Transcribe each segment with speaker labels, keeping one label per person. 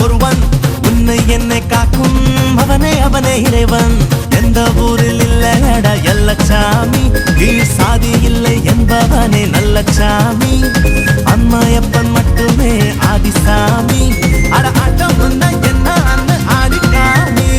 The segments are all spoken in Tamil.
Speaker 1: ஒருவன் உன்னை என்னை காக்கும் அவனே அவனே இறைவன் எந்த ஊரில் இல்லடா எல்லச்சாமி கீழ் சாதி இல்லை என்பவனே நல்லச்சாமி அம்மாயப்பன் மட்டுமே ஆதிசாமி அட ஆட்டம் வந்தா என்ன அண்ணு ஆடிக்காமி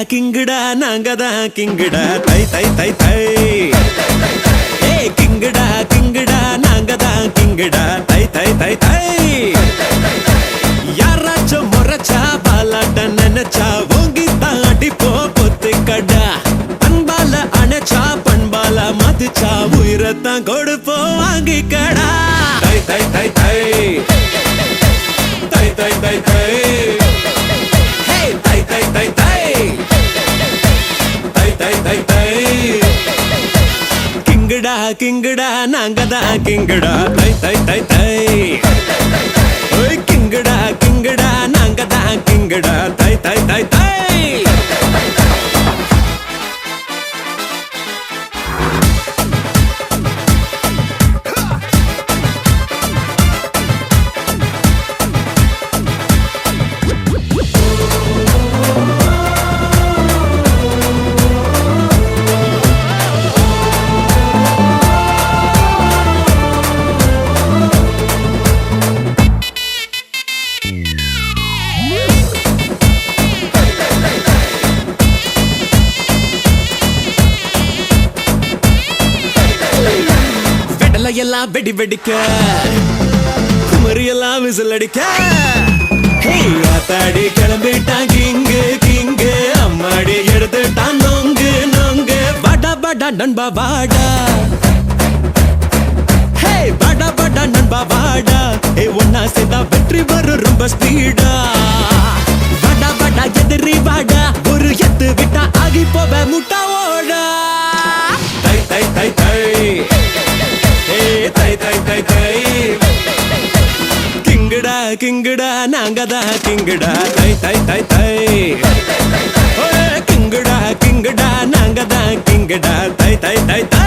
Speaker 1: கிங்கடா நாங்கதான் கிங்கடா தை தை தை தை ஏ கிங்கடா நாங்கதான் கிங்கடா தை தை தை தை யாராச்சும் முறைச்சா பாலாட்ட நினைச்சா ஓங்கி தாண்டி பொத்து கடா அன்பால அணைச்சா பண்பால மதிச்சா உயிரத்தான் கொடுப்போம் வாங்கி கடா தை தை தை தை தை தை தை தை தை தை தை தை கிங்கடா நாங்கதான் கிங்கடா தை தை தை தை ஓய் கிங்கடா நாங்கதான் கிங்கடா தை தை தை தை எல்லாம் வெடி வெடிக்க குமரியெல்லாம் விசில் அடிக்க ஆத்தாடி கிளம்பிட்டான் கிங்கு கிங்கு அம்மாடி எடுத்துட்டான் நொங்கு நொங்கு வாடா வாடா நண்பா வாடா வாடா வாடா நண்பா வாடா ஒன்னா சேர்ந்தா வெற்றி வரும் ரொம்ப ஸ்பீடா வாடா வாடா எதிரி வாடா ஒரு எத்து விட்டா ஆகி போவ முட்டா ஓடா தை தை தை தை தை தை தை தை கிங்கடா நாங்கதான் கிங்கடா தை தை தை தை கிங்கடா நாங்கதான் கிங்கடா தை தை தை தை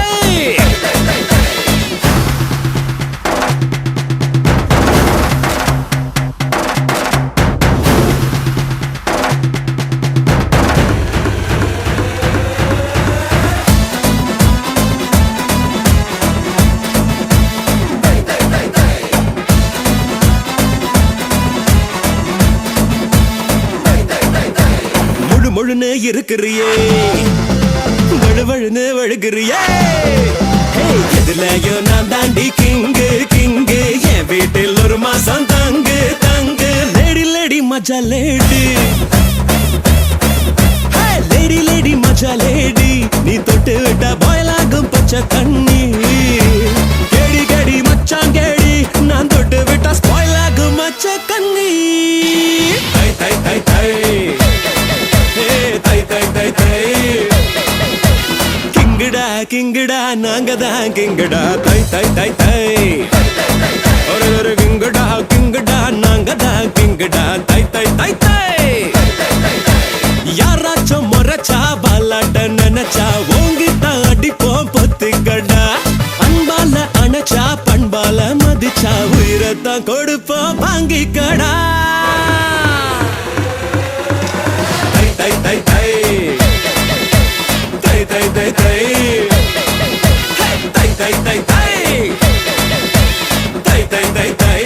Speaker 1: முழுன்னு இருக்கிறியே வழுவழுன்னு வழுகிறியே எதுலயோ நான் தாண்டி கிங்கு கிங்கு என் வீட்டில் ஒரு மாசம் தங்கு தங்கு லேடி லேடி மஜா லேடி லேடி லேடி மஜா லேடி நீ தொட்டு விட்ட பாயலாகும் பச்சை தண்ணி கேடி கேடி மச்சான் கேடி நான் தொட்டு விட்டா ஸ்பாயிலாகும் மச்சை கண்ணி தை தை தை தை தை தை தை தை கிங்கடா நாங்கதான் கிங்கடா தை தை தை தை ஒரு கிங்கடா நாங்கதான் கிங்கடா தை தை தை தை யாராச்சும் முறைச்சா பாலாட்ட நினைச்சா ஓங்கி தாடிப்போம் பொத்துக்கடா அன்பால அணைச்சா பண்பால மதிச்சா உயிரத்தான் கொடுப்போம் வாங்கிக்கடா தை தை தை தை தை தை தை தை தை தை தை தை தை தை தை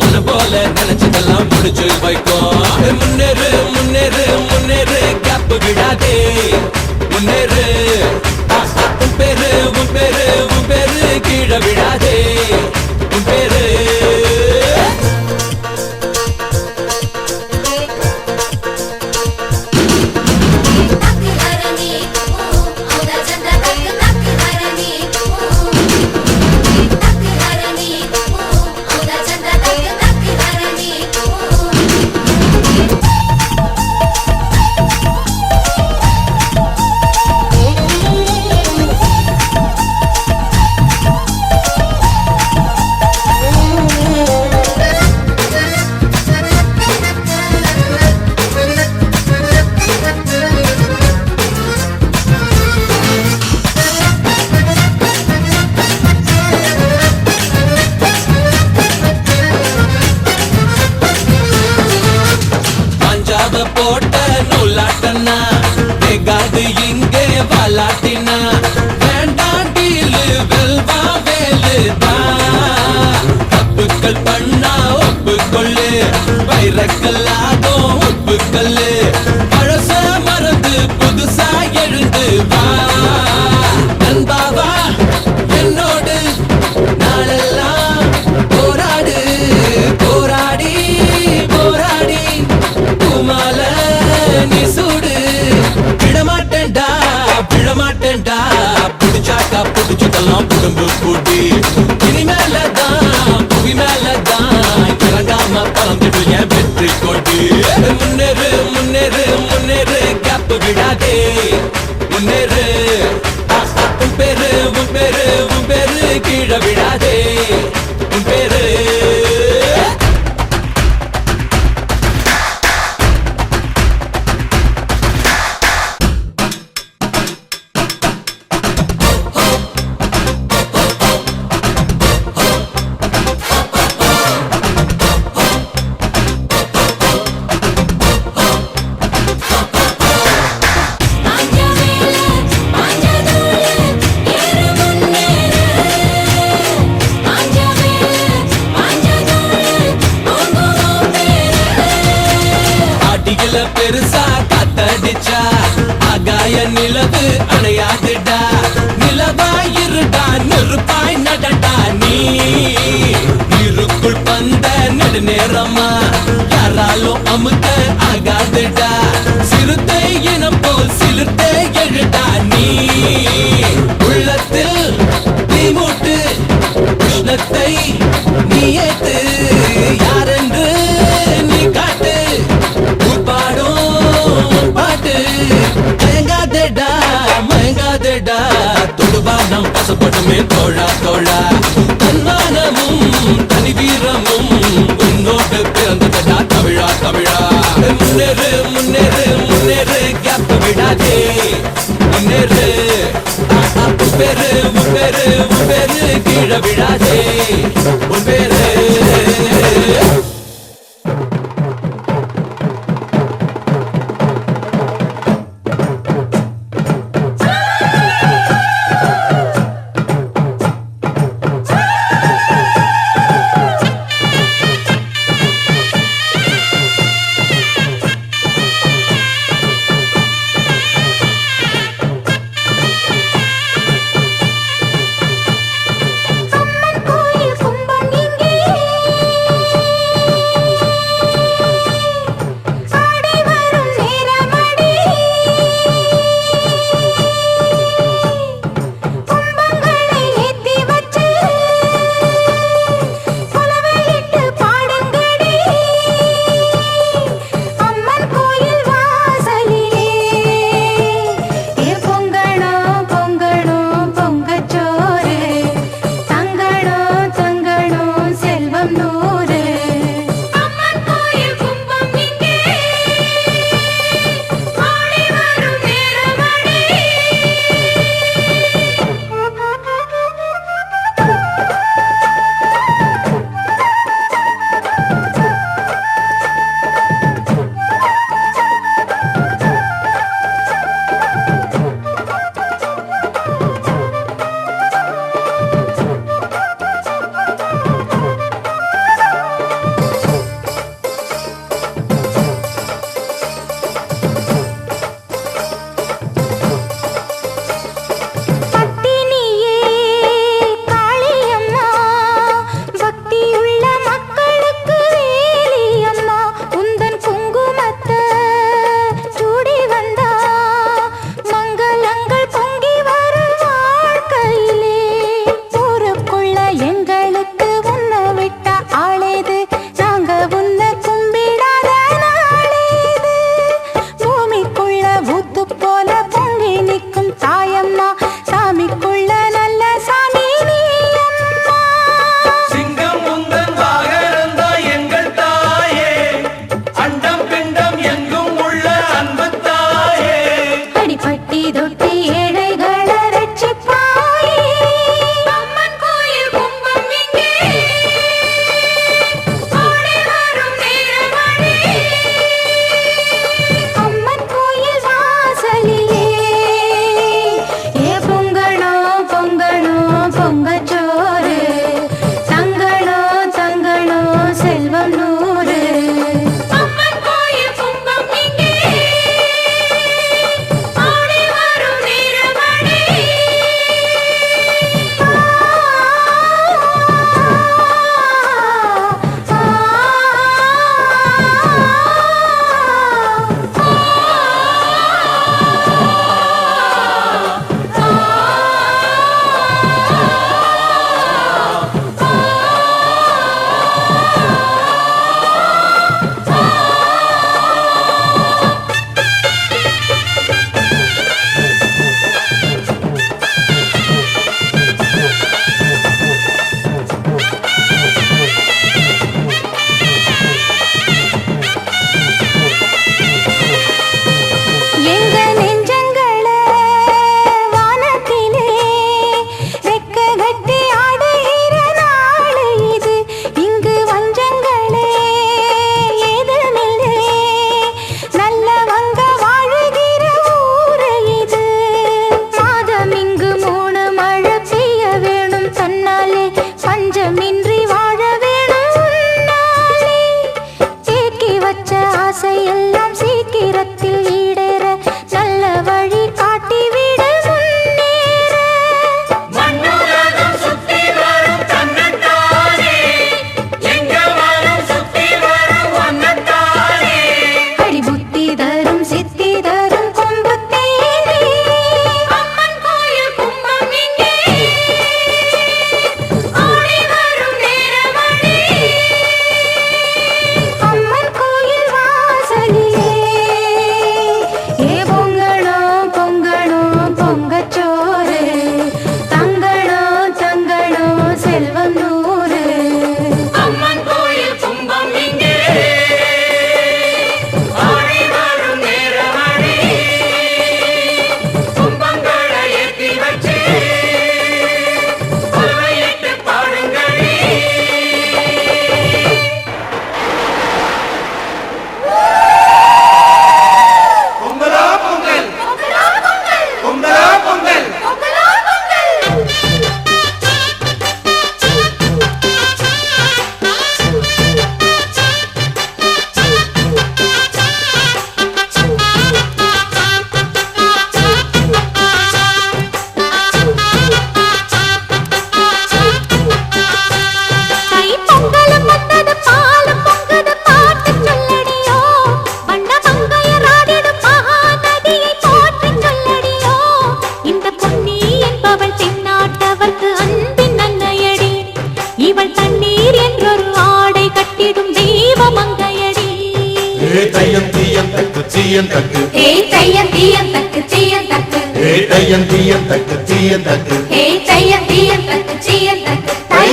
Speaker 1: मन बोल நினைச்சதெல்லாம் முடிச்சு வைக்கோ முன்னேறு முன்னேறு முன்னேறு கேப் விடாதே முன்னேறு உன் பேரு உன் பேரு உன் பேரு கீழே விடாதே உன் பேரு போட்ட நூலாட்டனா வெகாது இங்கே வாலாட்டினா வேண்டாம் டீலு வெல்வா வேலுதா தப்புக்கள் பண்ணா ஒப்புக்கொள்ளு வைரக்கல்லாதோ ஒப்புக்கல்லு பழச மறந்து புதுசா எழுந்து வா நண்பாவா என்னோடு நாளெல்லாம் போராடு போராடி போராடி மால நீ சூடு விடமாட்டேன்டா விடமாட்டேன்டா புடிச்சாக்கா புடிச்சதெல்லாம் புடும்பு கூட்டி இனிமேலதான் புவி மேலதான் இறங்காம பறந்துடு என் வெற்றி கொடி முன்னேறு முன்னேறு முன்னேறு கேப் விடாதே முன்னேறு உன் பேரு உன் பேரு உன் பேரு கீழே விடாதே உன் பேரு பெருசா காத்தடிச்சா ஆகாய நிலவு அணையாதுடா நிலவாயிருடா நெருப்பாய் நடடா நீ நீருக்குள் பந்த நெடுநேரமா யாராலும் அமுக்க ஆகாதுடா சிறுத்தை இனம் போல் சிலிர்த்தே எழுடா நீ உள்ளத்தில் நீ மூட்டு உஷ்ணத்தை நீ ஏத்து யாரென்று நீ காட்டு பாட்டு மயங்காதேடா மயங்காதேடா தொடுவானம் பசப்பட்டுமே தோழா தோழா தன்மானமும் தனி வீரமும் உன்னோடு பிறந்ததா தமிழா தமிழா முன்னேறு முன்னேறு முன்னேறு கேப் விடாதே முன்னேறு உன் பேரு உன் பேரு உன் பேரு கீழே விடாதே உன் பேரு
Speaker 2: பொங்கல்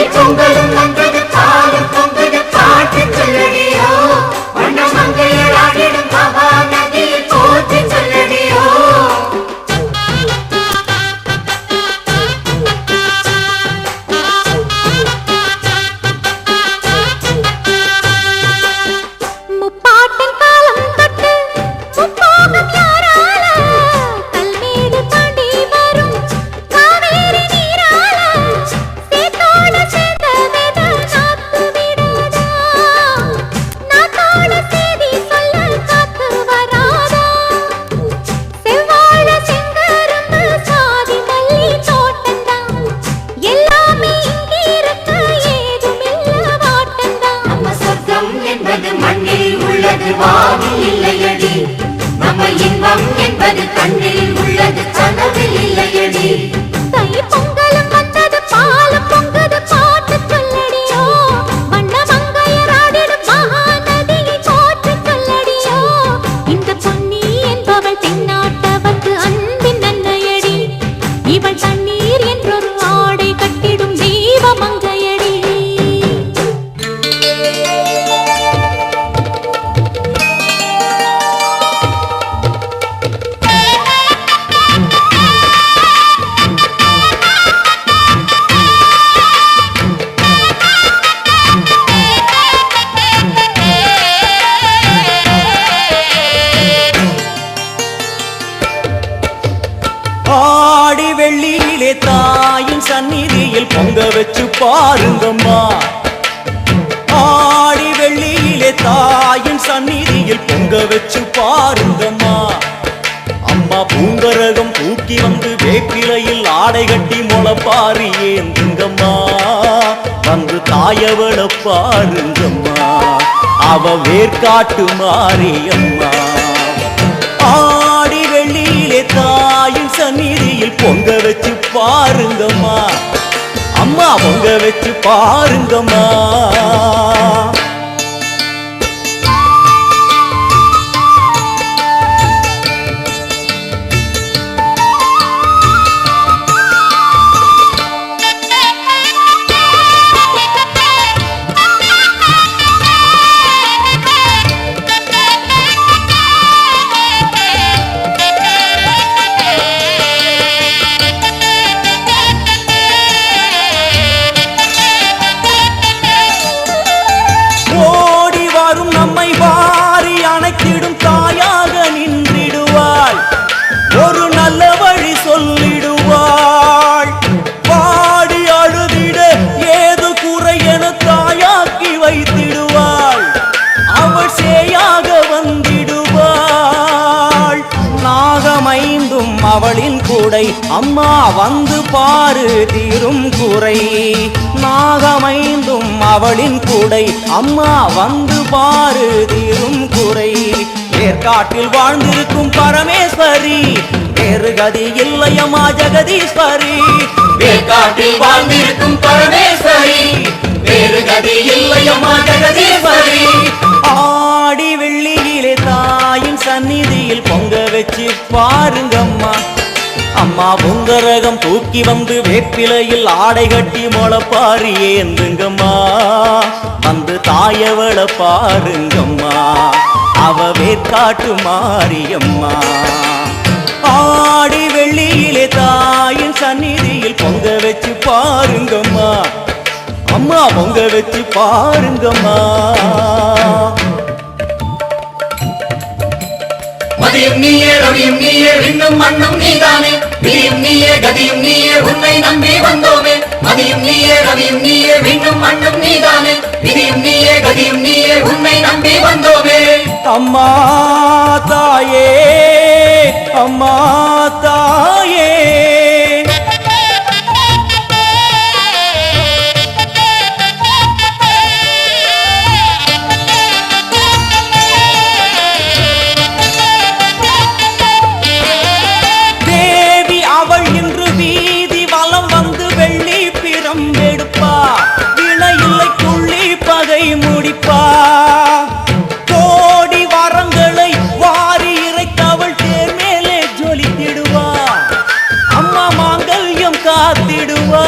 Speaker 2: பொங்கலும் வந்தது பாலும் பொங்குது பாட்டு சொல்லடியோ வண்ண மங்கையர் ஆடிடும் மகா நதியை போற்றி சொல்லடியோ வானில் இல்லையடி நம்ம இன்பம் என்பது கண்ணில் உள்ளது கனவில் இல்லையடி தை பொங்கலும் வந்தது பாலும் பொங்குது பாட்டு சொல்லடியோ வண்ண மங்கையர் ஆடிடும் மகா நதியை போற்றி சொல்லடியோ இந்த பொன்னி என்பவள் தென்னாட்டவர்க்கு அன்பின் நன்மையடி இவள் தண்ணீர் என்றொரு ஆடை கட்டிடும் தெய்வ மங்கையடி
Speaker 1: ஆடி வெள்ளியிலே தாயின் சந்நிதியில் பொங்க வச்சு பாருங்கம்மா ஆடி வெள்ளியிலே தாயின் சந்நிதியில் பொங்க வச்சு பாருங்கம்மா அம்மா பூங்கரகம் தூக்கி வந்து வேப்பிலையில் ஆடை கட்டி முளப்பாரி ஏந்துங்கம்மா வந்து தாயவள பாருங்கம்மா அவ வேர்காட்டு மாரியம்மா ஆடி வெள்ளியிலே தாயின் சந்நிதியில் பொங்க வச்சு பாருங்கம்மா அம்மா பொங்க வச்சு பாருங்கம்மா தாயாக நின்றிடுவாள் ஒரு நல்ல வழி சொல்லிடுவாள் பாடி அழுதிட ஏது குறை என தாயாக்கி வைத்திடுவாள் அவள் சேயாக வந்திடுவாள் நாகமைந்தும் அவளின் கூடை அம்மா வந்து பாரு தீரும் குறை நாகமைந்தும் அவளின் கூடை அம்மா வந்து பாரு தீரும் குறை ஏற்காட்டில் வாழ்ந்திருக்கும் பரமேஸ்வரி வேறு கதி இல்லையம்மா ஜெகதீஸ்வரி ஏற்காட்டில் வாழ்ந்திருக்கும் பரமேஸ்வரி வேறு கதி இல்லையம்மா ஜெகதீஸ்வரி ஆடி வெள்ளியிலே தாயின் சந்நிதியில் பொங்க வச்சு பாருங்கம்மா அம்மா பொங்கரகம் தூக்கி வந்து வேப்பிலையில் ஆடை கட்டி முளப்பாரி ஏந்துங்கம்மா வந்து தாயவள பாருங்கம்மா அவ வேர்காட்டு மாரியம்மா ஆடி வெள்ளியிலே தாயின் சந்நிதியில் பொங்க வச்சு பாருங்கம்மா அம்மா பொங்க வச்சு பாருங்கம்மா
Speaker 3: மதியும் நீயே ரவியும் நீயே விண்ணும் மண்ணும் நீதானே விதியும் நீயே கதியும் நீயே உன்னை நம்பி வந்தோமே மதியும் நீயே ரவியும் நீயே விண்ணும் மண்ணும் நீதானே விதியும் நீயே கதியும் நீயே உன்னை நம்பி வந்தோமே
Speaker 1: அம்மா தாயே அம்மா தாயே தேவி அவள் இன்று வீதி வலம் வந்து வெள்ளி பிரம்பெடுப்பா வினையில்லை துள்ளி பகை முடிப்பா கோடி வரங்களை வாரி இறைத்தவள் தேர் மேலே ஜொலித்திடுவா அம்மா மாங்கல்யம் காத்திடுவா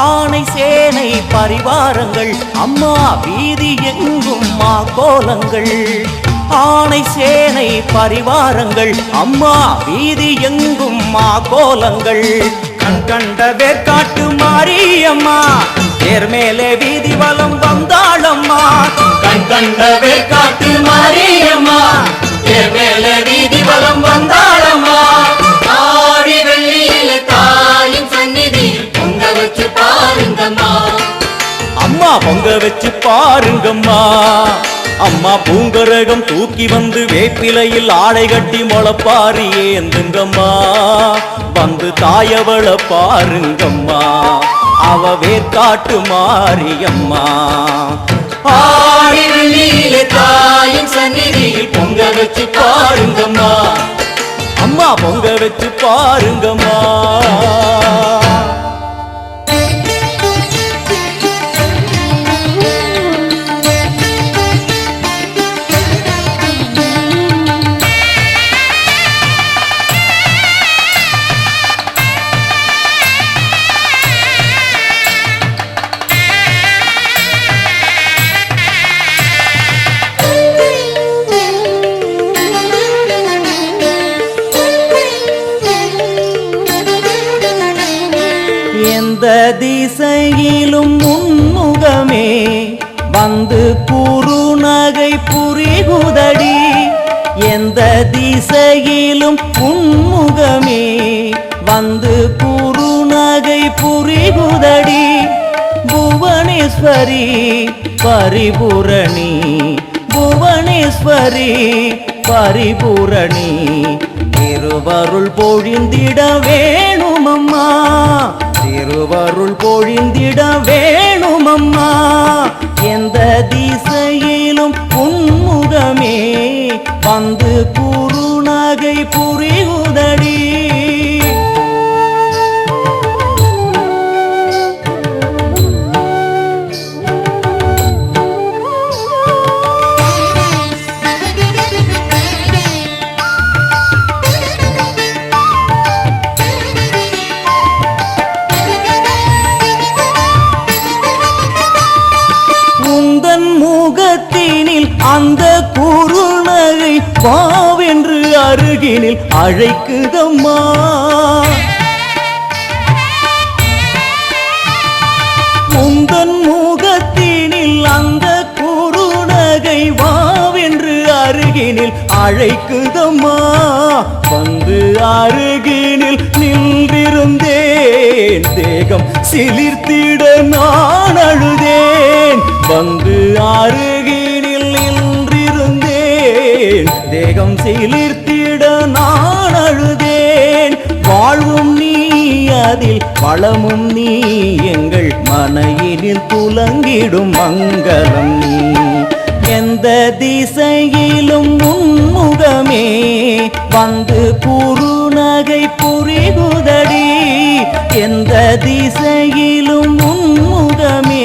Speaker 1: ஆணை சேனை பரிவாரங்கள் அம்மா வீதி எங்கும் மா கோலங்கள் ஆணை சேனை பரிவாரங்கள் அம்மா வீதி எங்கும் மா கோலங்கள் கண் கண்ட வேற்காட்டு மாரியம்மா தேர் மேலே வீதி வலம் வந்தாளம்மா
Speaker 3: கண் கண்ட வேற்காட்டு மாரியம்மா தேர் மேலே வீதி வலம் வந்தாளம்மா ஆடி வெள்ளியில தாயின் சந்நிதி பொங்க வச்சு பாருங்கம்மா
Speaker 1: அம்மா பொங்க வச்சு பாருங்கம்மா அம்மா பூங்கரகம் தூக்கி வந்து வேப்பிலையில் ஆடை கட்டி முளப்பாரி ஏந்துங்கம்மா வந்து தாயவள பாருங்கம்மா அவ வேற்காட்டு மாரியம்மா
Speaker 3: ஆடி வெள்ளியில தாயின் சந்நிதியில் பொங்க வச்சு பாருங்கம்மா
Speaker 1: அம்மா பொங்க வச்சு பாருங்கம்மா எந்த திசையிலும் முன்முகமே வந்து குறுநகை புரிகுதடி எந்த திசையிலும் முன்முகமே வந்து குறுநகை புரிகுதடி புவனேஸ்வரி பரிபூரணி புவனேஸ்வரி பரிபூரணி திருவருள் பொழிந்திட வேணுமம்மா திருவருள் பொழிந்திட வேணுமம்மா எந்த திசையிலும் உன்முகமே வந்து குறுநகை புரியுதடி முகத்தினில் அந்த குறுநகை பாவென்று அருகினில் அழைக்குதம்மா உந்தன் முகத்தினில் அந்த குறுநகை வாவென்று அருகினில் அழைக்குதம்மா வந்து அருகினில் நின்றிருந்தேன் தேகம் சிலிர்த்திட நான் அழுதேன் வந்து அருகினில் நின்றிருந்தேன் தேகம் சிலிர்த்திட நான் அழுதேன் வாழ்வும் நீ அதில் வளமும் நீ எங்கள் மனையினில் துலங்கிடும் மங்களம் நீ எந்த திசையிலும் உன்முகமே வந்து குறுநகை புரிகுதடி எந்த திசையிலும் உன்முகமே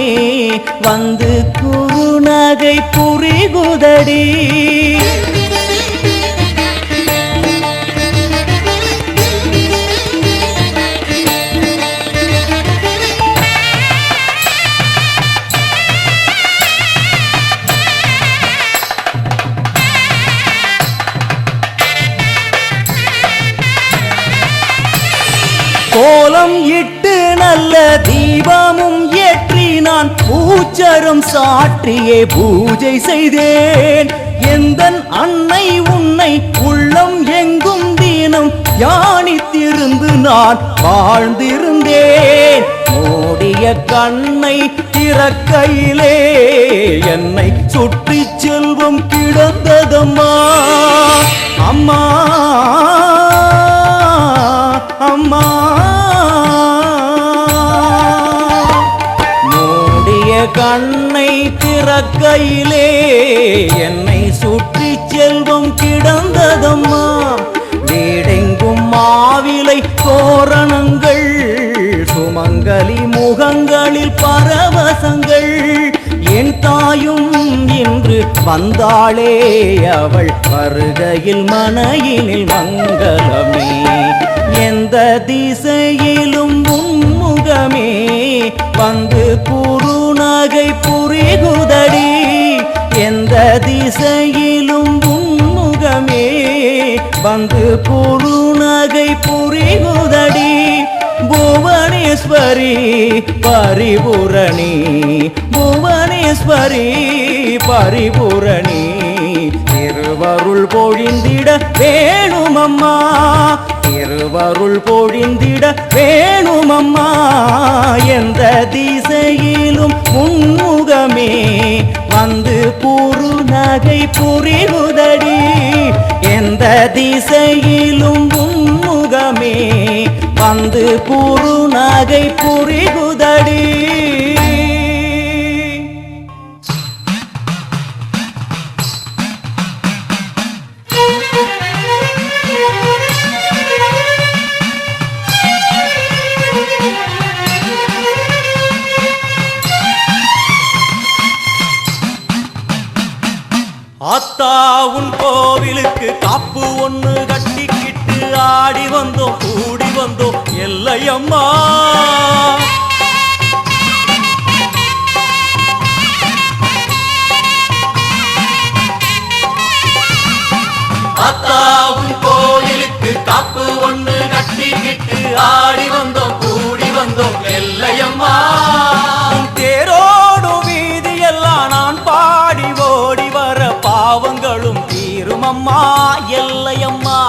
Speaker 1: வந்து குறுநகை புரிகுதடி கோலம் இட்டு நல்ல தீபமும் ஏற்றி நான் பூச்சரம் சாற்றியே பூஜை செய்தேன்
Speaker 4: எந்தன் அன்னை உன்னை உள்ளம் எங்கும் தீனம் யானித்திருந்து நான் வாழ்ந்திருந்தேன். மூடிய கண்ணை திறக்கையிலே என்னை சுற்றி செல்வம் கிடந்ததம்மா. அம்மா அம்மா மூடிய கண்ணை திறக்கையிலே என்னை சுற்றி செல்வம் கிடந்ததம்மா. வீடெங்கும் மாவிலை தோரணங்கள், சுமங்கலி முகங்களில் பரவசங்கள். என் தாயும் இன்று வந்தாளே, அவள் வருகையில் மனையினில் மங்களமே. எந்த திசையிலும் உன்முகமே வந்து குறுநகை புரிகுதடி. எந்த திசையிலும் உன்முகமே வந்து குறுநகை புரிகுதடி. புவனேஸ்வரி பரிபூரணி, புவனேஸ்வரி பரிபூரணி. திருவருள் பொழிந்திட வேணுமம்மா, திருவருள் பொழிந்திட வேணுமம்மா. எந்த திசையிலும் முன்முகமே வந்து குறுநகை புரிகுதடி. எந்த திசையிலும் முன்முகமே வந்து குறுநகை புரிகுதடி. ஆத்தா உன் கோவிலுக்கு காப்பு ஒண்ணு கட்டிக்கிட்டு ஆடி வந்தோம் கூடி வந்தோம் எல்லையம்மா. ஆத்தா உன் கோவிலுக்கு காப்பு ஒண்ணு கட்டிக்கிட்டு ஆடி வந்தோம் கூடி வந்தோம் எல்லையம்மா. தேரோடும் வீதி எல்லாம் நான் பாடி ஓடி வர பாவங்களும் தீருமம்மா எல்லையம்மா.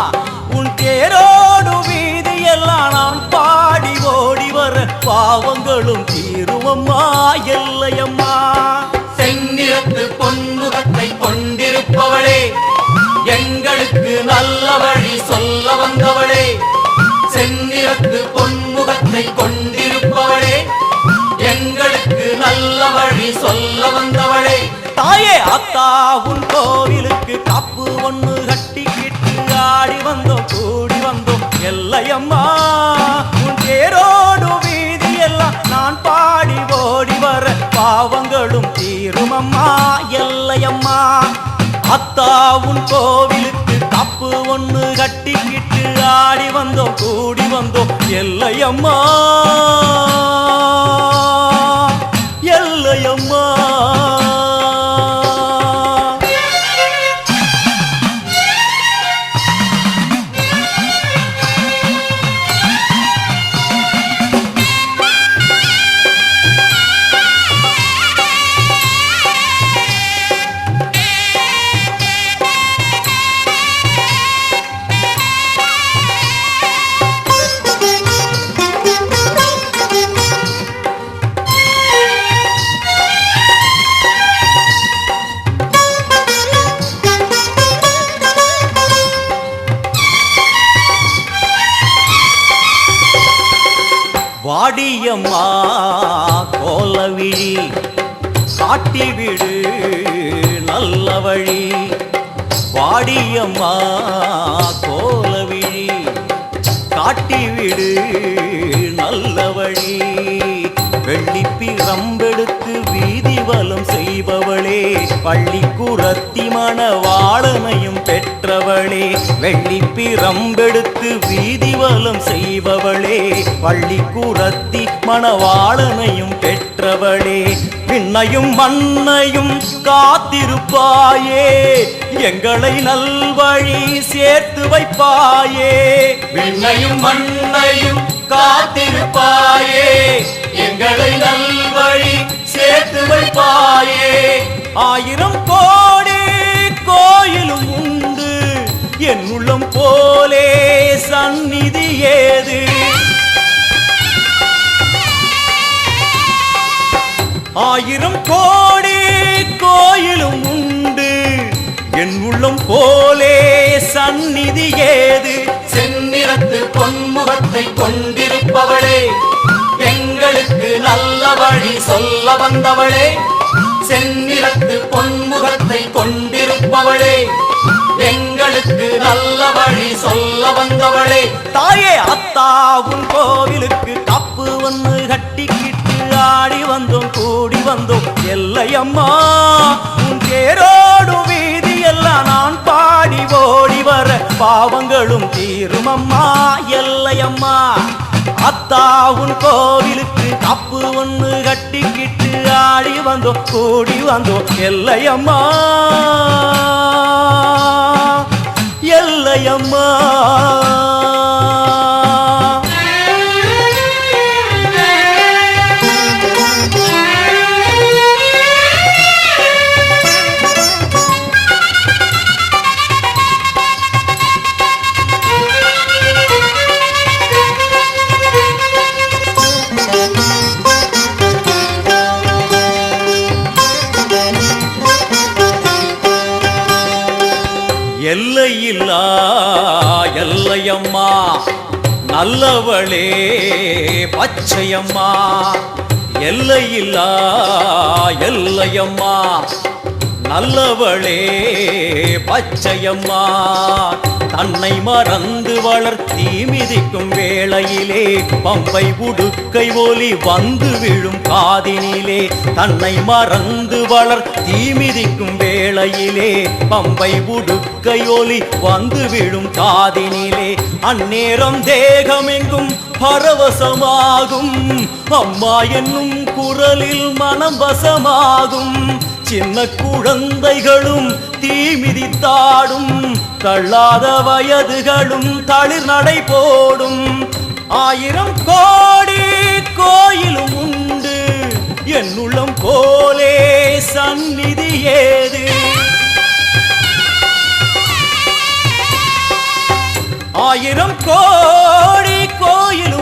Speaker 4: உன் தேரோடு வீதி எல்லாம் நான் பாடி ஓடி வர பாவங்களும் தீருமம்மா எல்லையம்மா.
Speaker 3: செந்நிறத்து பொன்முகத்தை கொண்டிருப்பவளே, எங்களுக்கு நல்ல வழி சொல்ல வந்தவளே. செந்நிறத்து பொன்முகத்தை கொண்டிருப்பவளே, எங்களுக்கு நல்ல வழி சொல்ல வந்தவளே.
Speaker 4: தாயே ஆத்தா உன் கோவிலுக்கு காப்பு ஒண்ணு கட்டிக்கிட்டு ஆடி வந்தோம் கூடி வந்தோம் எல்லையம்மா. உன் தேரோடு வீதி எல்லாம் நான் பாடி ஓடி வர பாவங்களும் தீருமம்மா எல்லையம்மா. ஆத்தா உன் கோவிலுக்கு காப்பு ஒண்ணு கட்டிக்கிட்டு ஆடி வந்தோம் கூடி வந்தோம் எல்லையம்மா எல்லையம்மா. வாடியம்மா கோலவிழி காட்டிவிடு நல்ல வழி. வாடியம்மா கோலவிழி காட்டிவிடு நல்ல வழி. வெள்ளிப்பிரம்பெடுத்து வீதி வலம் செய்பவளே, பள்ளிக்குரத்தி மணவாளனையும் பெற்றவளே. வெள்ளிப்பிரம்பெடுத்து வீதி வலம் செய்பவளே, பள்ளிக்குரத்தி மணவாளனையும் பெற்றவளே. விண்ணையும் மண்ணையும் காத்திருப்பாயே, எங்களை நல்வழி சேர்த்து வைப்பாயே.
Speaker 3: விண்ணையும் மண்ணையும் காத்திருப்பாயே, எங்களை நல்வழி சேர்த்து வைப்பாயே.
Speaker 4: ஆயிரம் கோடி
Speaker 1: என் உள்ளம் போலே சந்நிதி ஏது ஆயிரம் கோடி கோயிலும் உண்டு என் உள்ளம் போலே சந்நிதி ஏது
Speaker 4: செந்நிறத்து பொன்முகத்தை கொண்டிருப்பவளே எங்களுக்கு நல்ல வழி சொல்ல வந்தவளே செந்நிறத்து பொன்முகத்தை கொண்டிருப்பவளே எங்களுக்கு நல்ல வழி சொல்ல வந்தவளே
Speaker 1: தாயே அத்தா உன் கோவிலுக்கு காப்பு ஒன்று கட்டிக்கிட்டு ஆடி வந்தோம் கூடி வந்தோம் எல்லையம்மா உன் தேரோடு வீதி எல்லாம் நான் பாடி ஓடி வர பாவங்களும் தீரும் அம்மா எல்லையம்மா அத்தா உன் கோவிலுக்கு காப்பு ஒன்று கட்டிக்கிட்டு ஆடி வந்தோம் கூடி வந்தோம் எல்லையம்மா எல்லையம்மா எல்லையில்லா எல்லையம்மா நல்லவளே பச்சையம்மா எல்லையில்லா எல்லையம்மா நல்லவளே பச்சையம்மா தன்னை மறந்து வளர்த்தி மிதிக்கும் வேளையிலே பம்பை உடுக்கை ஒலி வந்து விழும் காதினிலே தன்னை மறந்து வளர்த்தி மிதிக்கும் வேளையிலே பம்பை உடுக்கை ஒலி வந்து விழும் காதினிலே அந்நேரம் தேகமெங்கும் பரவசமாகும் அம்மா என்னும் குரலில் மனம் வசமாகும் சின்ன குழந்தைகளும் தீமிதித்தாடும் தள்ளாத வயதுகளும் தளிர் நடை போடும் ஆயிரம் கோடி கோயிலும் உண்டு என் உள்ளம் போலே சந்நிதி ஏது ஆயிரம் கோடி கோயிலும்